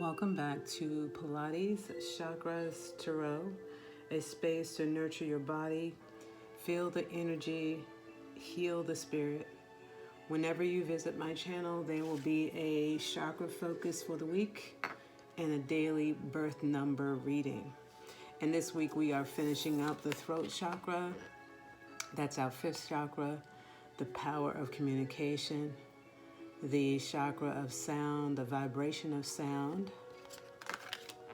Welcome back to Pilates, Chakras, Tarot, a space to nurture your body, feel the energy, heal the spirit. Whenever you visit my channel, there will be a chakra focus for the week and a daily birth number reading. And this week we are finishing up the throat chakra. That's our fifth chakra, the power of communication, the chakra of sound, the vibration of sound,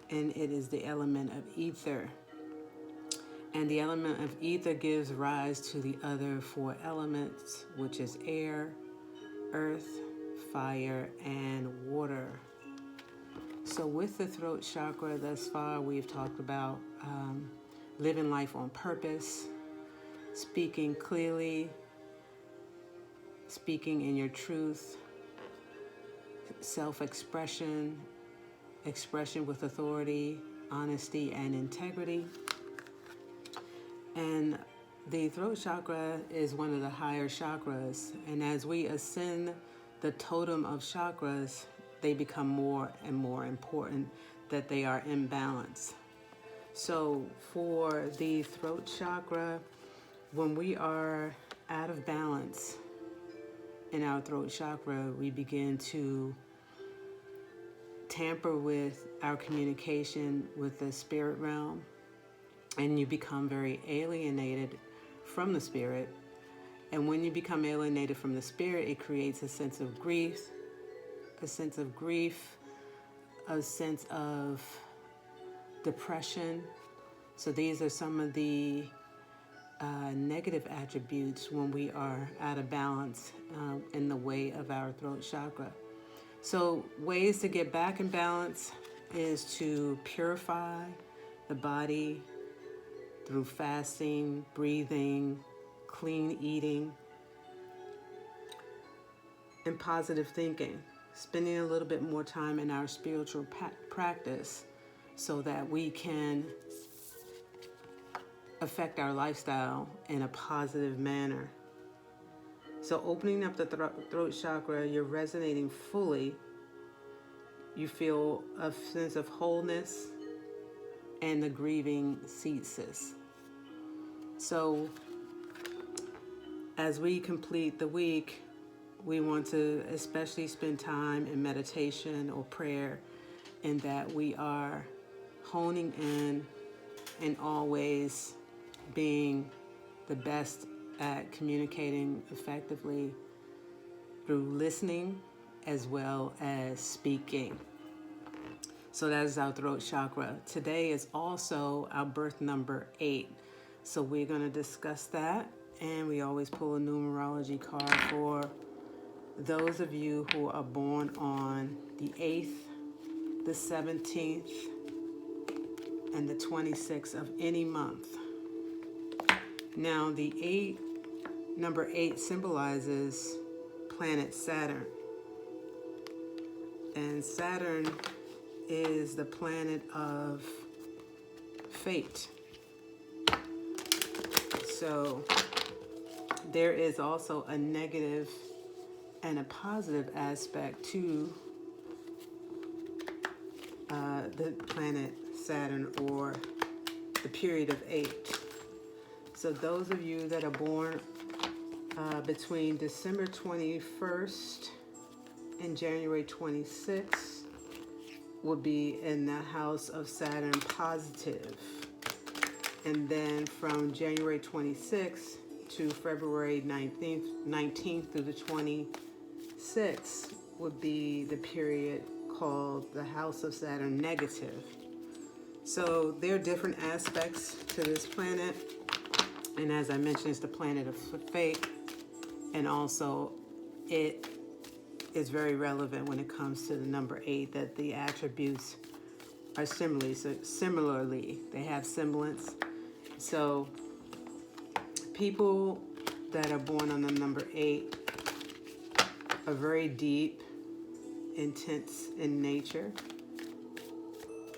and it is the element of ether. And the element of ether gives rise to the other four elements, which is air, earth, fire, and water. So with the throat chakra thus far, we've talked about living life on purpose, speaking clearly, speaking in your truth, self-expression, expression with authority, honesty, and integrity. And the throat chakra is one of the higher chakras. And as we ascend the totem of chakras, they become more and more important that they are in balance. So for the throat chakra, when we are out of balance in our throat chakra, we begin to tamper with our communication with the spirit realm, and you become very alienated from the spirit. And when you become alienated from the spirit, it creates a sense of grief, a sense of depression. So these are some of the negative attributes when we are out of balance in the way of our throat chakra. So ways to get back in balance is to purify the body through fasting, breathing, clean eating, and positive thinking. Spending a little bit more time in our spiritual practice so that we can affect our lifestyle in a positive manner. So opening up the throat chakra, you're resonating fully. You feel a sense of wholeness, and the grieving ceases. So as we complete the week, we want to especially spend time in meditation or prayer, in that we are honing in and always being the best at communicating effectively through listening as well as speaking. So that is our throat chakra. Today is also our birth number 8. So we're going to discuss that, and we always pull a numerology card for those of you who are born on the 8th, the 17th, and the 26th of any month. Now the number 8 symbolizes planet Saturn. And Saturn is the planet of fate. So there is also a negative and a positive aspect to the planet Saturn, or the period of 8. So those of you that are born between December 21st and January 26th will be in the house of Saturn positive. And then from January 26th to February 19th through the 26th would be the period called the house of Saturn negative. So there are different aspects to this planet. And as I mentioned, it's the planet of fate. And also it is very relevant when it comes to the number 8, that the attributes are similarly, they have semblance. So people that are born on the number 8 are very deep, intense in nature,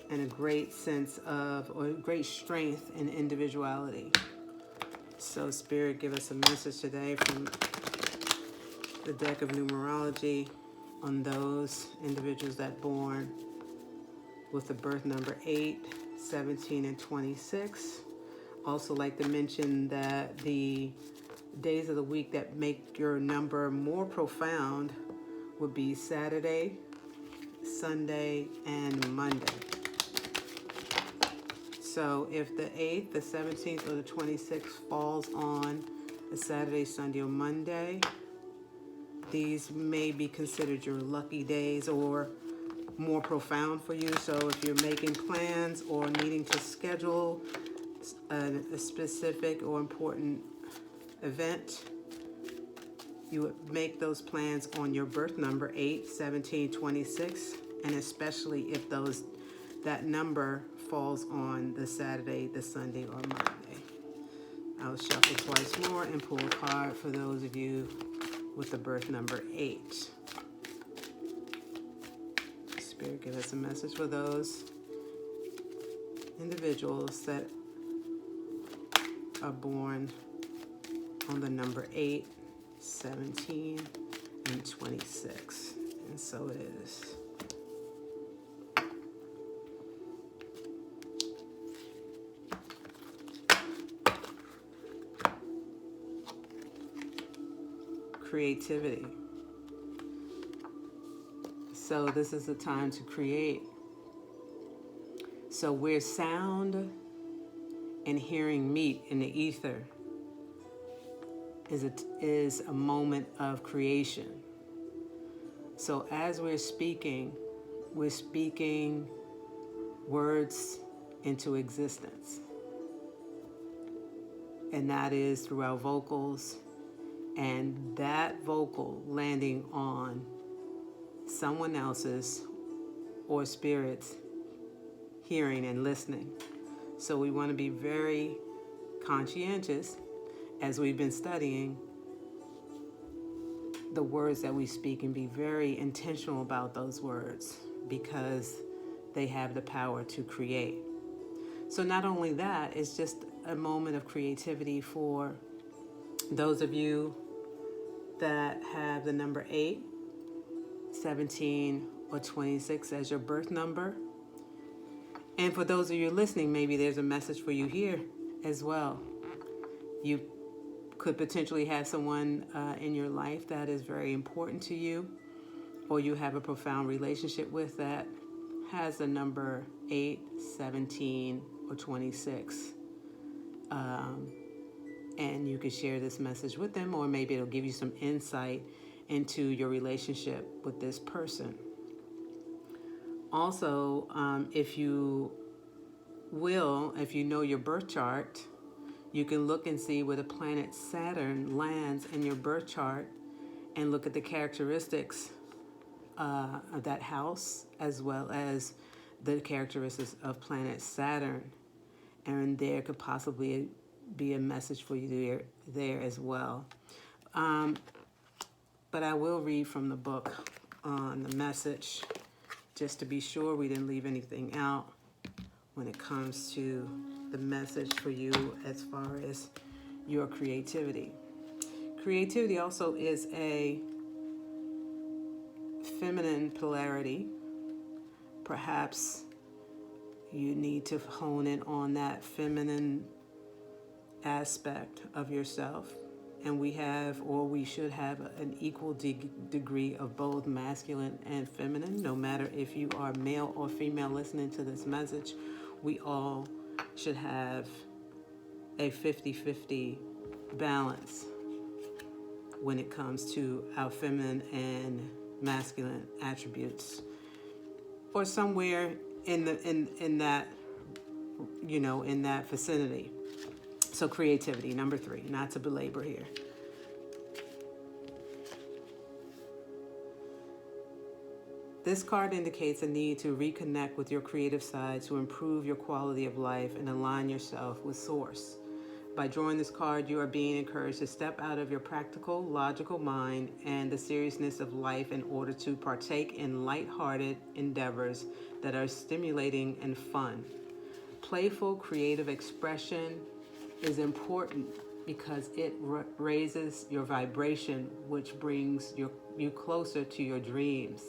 and a great sense of, or great strength in individuality. So Spirit, give us a message today from the deck of numerology on those individuals that born with the birth number 8, 17, and 26. Also like to mention that the days of the week that make your number more profound would be Saturday, Sunday, and Monday. So if the 8th, the 17th, or the 26th falls on a Saturday, Sunday, or Monday, these may be considered your lucky days or more profound for you. So if you're making plans or needing to schedule a specific or important event, you would make those plans on your birth number 8, 17, 26, and especially if that number falls on the Saturday, the Sunday, or Monday. I'll shuffle twice more and pull a card for those of you with the birth number 8. Spirit, give us a message for those individuals that are born on the number 8, 17, and 26. And so it is. Creativity. So this is the time to create. So where sound and hearing meet in the ether is a moment of creation. So as we're speaking words into existence. And that is through our vocals, and that vocal landing on someone else's or spirit's hearing and listening. So we want to be very conscientious as we've been studying the words that we speak, and be very intentional about those words because they have the power to create. So not only that, it's just a moment of creativity for those of you that have the number 8, 17, or 26 as your birth number. And for those of you listening, maybe there's a message for you here as well. You could potentially have someone in your life that is very important to you, or you have a profound relationship with that has the number 8, 17, or 26. And you could share this message with them, or maybe it'll give you some insight into your relationship with this person. Also, if you know your birth chart, you can look and see where the planet Saturn lands in your birth chart and look at the characteristics of that house, as well as the characteristics of planet Saturn. And there could possibly be a message for you there as well. But I will read from the book on the message, just to be sure we didn't leave anything out when it comes to the message for you as far as your creativity. Creativity also is a feminine polarity. Perhaps you need to hone in on that feminine aspect of yourself. And we should have an equal degree of both masculine and feminine. No matter if you are male or female listening to this message, we all should have a 50-50 balance when it comes to our feminine and masculine attributes, or somewhere in that vicinity. So creativity, number 3, not to belabor here. This card indicates a need to reconnect with your creative side to improve your quality of life and align yourself with Source. By drawing this card, you are being encouraged to step out of your practical, logical mind and the seriousness of life in order to partake in lighthearted endeavors that are stimulating and fun. Playful, creative expression is important because it raises your vibration, which brings you closer to your dreams.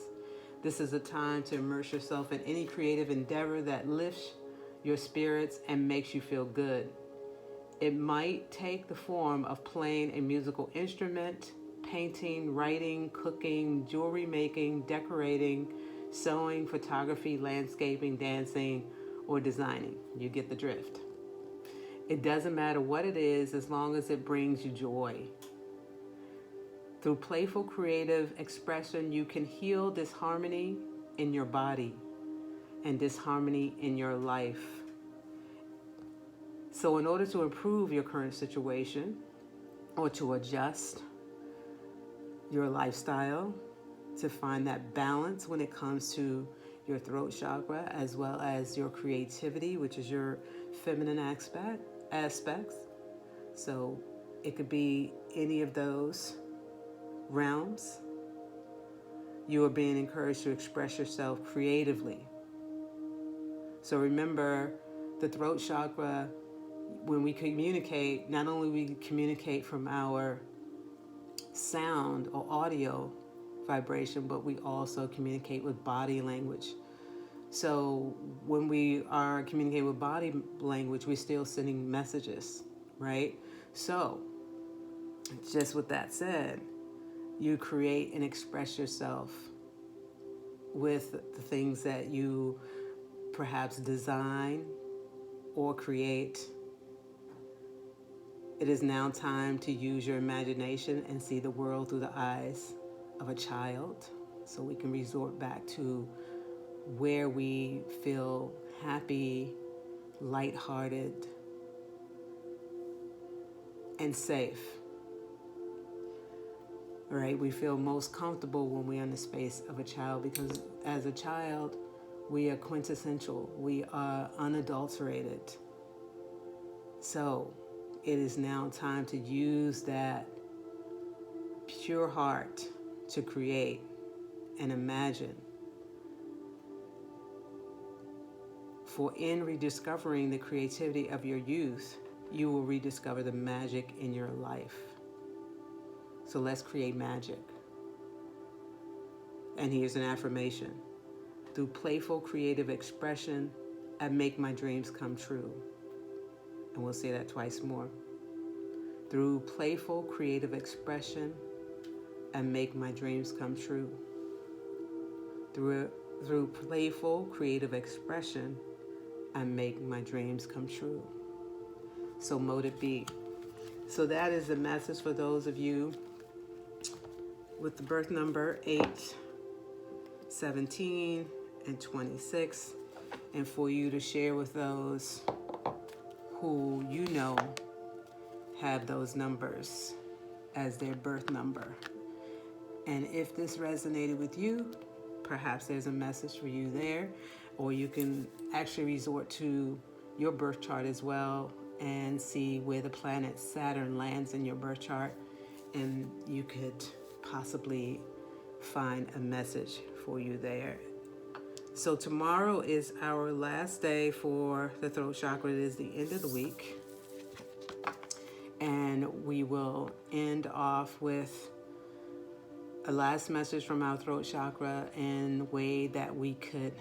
This is a time to immerse yourself in any creative endeavor that lifts your spirits and makes you feel good. It might take the form of playing a musical instrument, painting, writing, cooking, jewelry making, decorating, sewing, photography, landscaping, dancing, or designing. You get the drift. It doesn't matter what it is as long as it brings you joy. Through playful creative expression, you can heal disharmony in your body and disharmony in your life. So in order to improve your current situation or to adjust your lifestyle, to find that balance when it comes to your throat chakra as well as your creativity, which is your feminine aspects. So it could be any of those realms. You are being encouraged to express yourself creatively. So remember, the throat chakra, when we communicate, not only we communicate from our sound or audio vibration, but we also communicate with body language. So when we are communicating with body language, we're still sending messages, right? So just with that said, you create and express yourself with the things that you perhaps design or create. It is now time to use your imagination and see the world through the eyes of a child, so we can resort back to where we feel happy, lighthearted, and safe. All right, we feel most comfortable when we're in the space of a child, because as a child, we are quintessential, we are unadulterated. So it is now time to use that pure heart to create and imagine. For in rediscovering the creativity of your youth, you will rediscover the magic in your life. So let's create magic. And here's an affirmation. Through playful creative expression, I make my dreams come true. And we'll say that twice more. Through playful creative expression, I make my dreams come true. Through playful creative expression, I make my dreams come true. So mote it be. So that is the message for those of you with the birth number 8, 17, and 26, and for you to share with those who you know have those numbers as their birth number. And if this resonated with you, perhaps there's a message for you there, or you can actually resort to your birth chart as well and see where the planet Saturn lands in your birth chart, and you could possibly find a message for you there. So tomorrow is our last day for the throat chakra. It is the end of the week. And we will end off with a last message from our throat chakra in a way that we could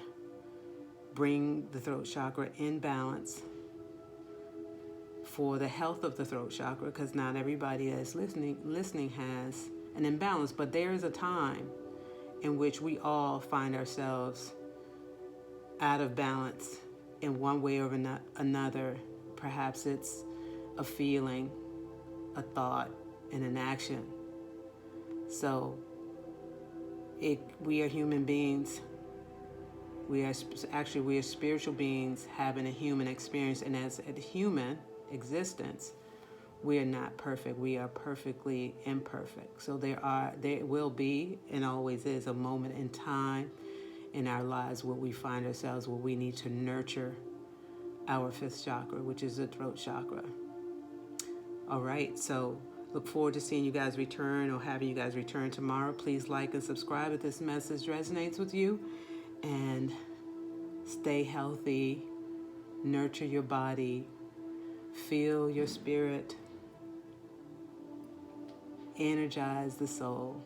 bring the throat chakra in balance for the health of the throat chakra, because not everybody that's listening has an imbalance, but there is a time in which we all find ourselves out of balance in one way or another. Perhaps it's a feeling, a thought, and an action. So we are human beings. We are spiritual beings having a human experience, and as a human existence, we are not perfect. We are perfectly imperfect. So there will be, and always is, a moment in time in our lives where we find ourselves where we need to nurture our 5th chakra, which is the throat chakra. All right, so look forward to seeing you guys return, or having you guys return tomorrow. Please like and subscribe if this message resonates with you, and stay healthy, nurture your body, feel your spirit, energize the soul.